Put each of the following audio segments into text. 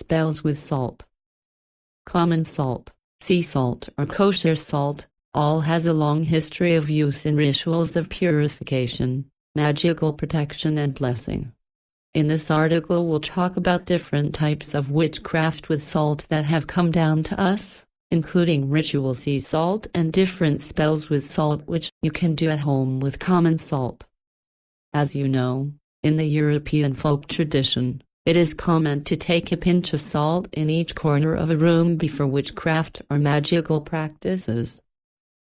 spells with salt. Common salt, sea salt or kosher salt, all has a long history of use in rituals of purification, magical protection and blessing. In this article we'll talk about different types of witchcraft with salt that have come down to us, including ritual sea salt and different spells with salt which you can do at home with common salt. As you know, in the European folk tradition, it is common to take a pinch of salt in each corner of a room before witchcraft or magical practices.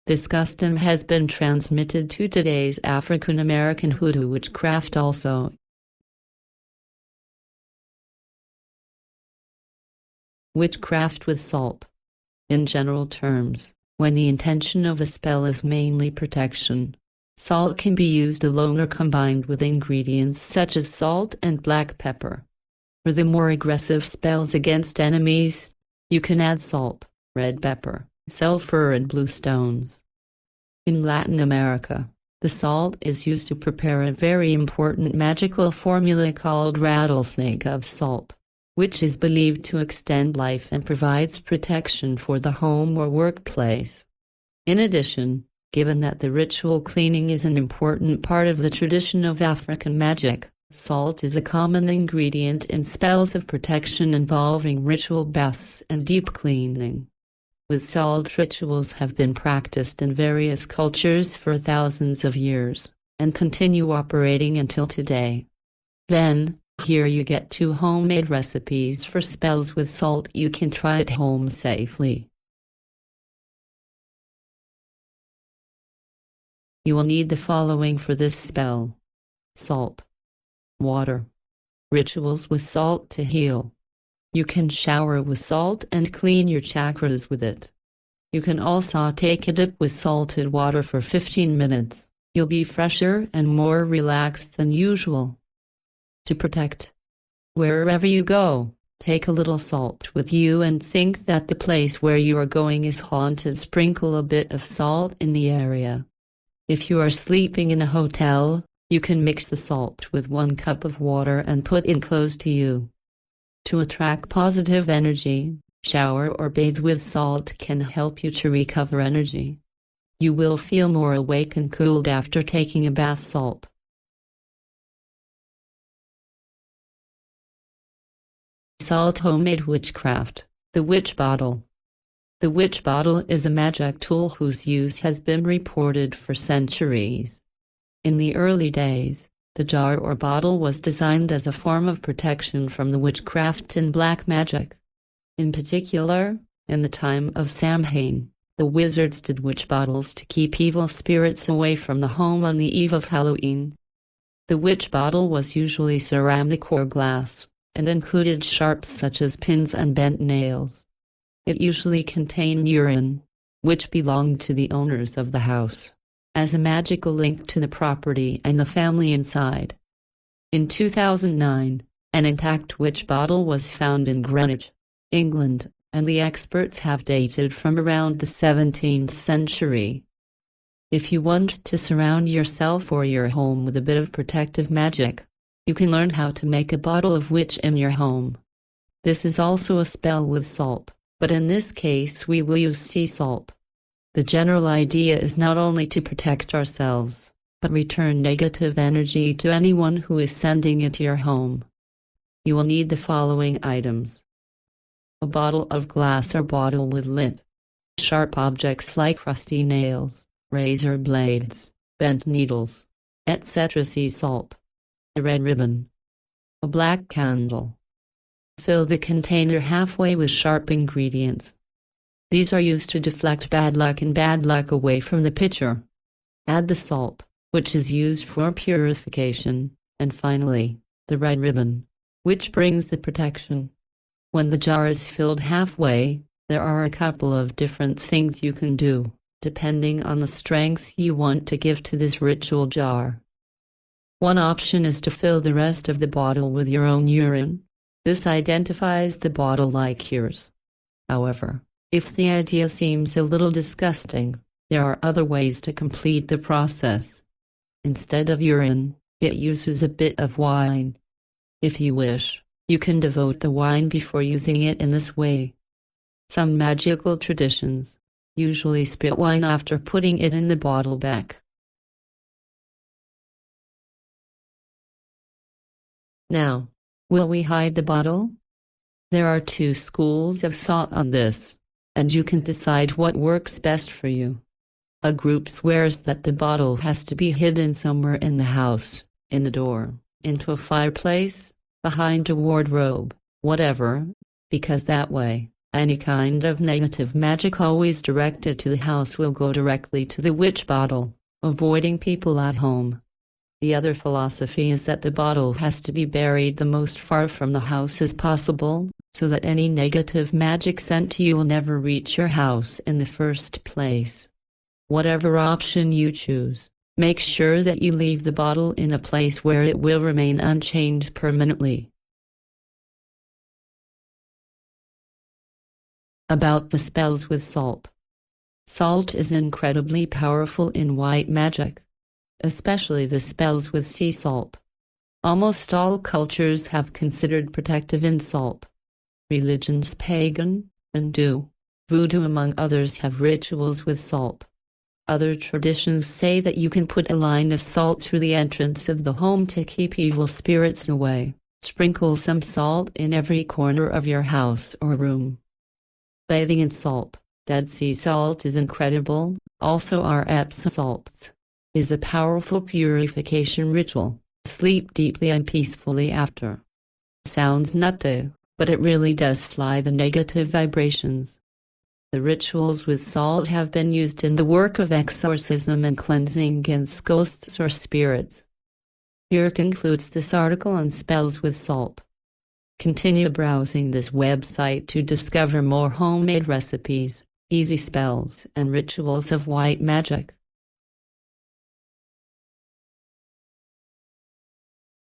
This custom has been transmitted to today's African American hoodoo witchcraft also. Witchcraft with salt. In general terms, when the intention of a spell is mainly protection, salt can be used alone or combined with ingredients such as salt and black pepper. For the more aggressive spells against enemies, you can add salt, red pepper, sulfur and blue stones. In Latin America, the salt is used to prepare a very important magical formula called rattlesnake of salt, which is believed to extend life and provides protection for the home or workplace. In addition, given that the ritual cleaning is an important part of the tradition of African magic, salt is a common ingredient in spells of protection involving ritual baths and deep cleaning. With salt, rituals have been practiced in various cultures for thousands of years, and continue operating until today. Then, here you get 2 homemade recipes for spells with salt you can try at home safely. You will need the following for this spell: salt, water, rituals with salt to heal. You can shower with salt and clean your chakras with it. You can also take a dip with salted water for 15 minutes. You'll be fresher and more relaxed than usual. To protect. Wherever you go, take a little salt with you and think that the place where you are going is haunted. Sprinkle a bit of salt in the area. If you are sleeping in a hotel, you can mix the salt with 1 cup of water and put it close to you. To attract positive energy, shower or bathe with salt can help you to recover energy. You will feel more awake and cooled after taking a bath. Salt. Salt homemade witchcraft. The witch bottle. The witch bottle is a magic tool whose use has been reported for centuries. In the early days, the jar or bottle was designed as a form of protection from the witchcraft in black magic. In particular, in the time of Samhain, the wizards did witch bottles to keep evil spirits away from the home on the eve of Halloween. The witch bottle was usually ceramic or glass, and included sharps such as pins and bent nails. It usually contained urine, which belonged to the owners of the house, as a magical link to the property and the family inside. In 2009, an intact witch bottle was found in Greenwich, England, and the experts have dated from around the 17th century. If you want to surround yourself or your home with a bit of protective magic, you can learn how to make a bottle of witch in your home. This is also a spell with salt, but in this case we will use sea salt. The general idea is not only to protect ourselves, but return negative energy to anyone who is sending it to your home. You will need the following items: a bottle of glass or bottle with lid, sharp objects like rusty nails, razor blades, bent needles, etc. Sea salt, a red ribbon, a black candle. Fill the container halfway with sharp ingredients. These are used to deflect bad luck and bad luck away from the pitcher. Add the salt, which is used for purification, and finally, the red ribbon, which brings the protection. When the jar is filled halfway, there are a couple of different things you can do, depending on the strength you want to give to this ritual jar. One option is to fill the rest of the bottle with your own urine. This identifies the bottle like yours. However, if the idea seems a little disgusting, there are other ways to complete the process. Instead of urine, it uses a bit of wine. If you wish, You can devote the wine before using it in this way. Some magical traditions usually spit wine after putting it in the bottle back. Now, will we hide the bottle? There are two schools of thought on this, and you can decide what works best for you. A group swears that the bottle has to be hidden somewhere in the house, in a door, into a fireplace, behind a wardrobe, whatever, because that way, any kind of negative magic always directed to the house will go directly to the witch bottle, avoiding people at home. The other philosophy is that the bottle has to be buried the most far from the house as possible, so that any negative magic sent to you will never reach your house in the first place. Whatever option you choose, make sure that you leave the bottle in a place where it will remain unchanged permanently. About the spells with salt. Salt is incredibly powerful in white magic, especially the spells with sea salt. Almost all cultures have considered protective in salt. Religions pagan, Hindu, voodoo among others have rituals with salt. Other traditions say that you can put a line of salt through the entrance of the home to keep evil spirits away. Sprinkle some salt in every corner of your house or room. Bathing in salt, Dead Sea salt is incredible, also our Epsom salts, is a powerful purification ritual. Sleep deeply and peacefully after. Sounds nutty, but it really does fly the negative vibrations. The rituals with salt have been used in the work of exorcism and cleansing against ghosts or spirits. Here concludes this article on spells with salt. Continue browsing this website to discover more homemade recipes, easy spells and rituals of white magic.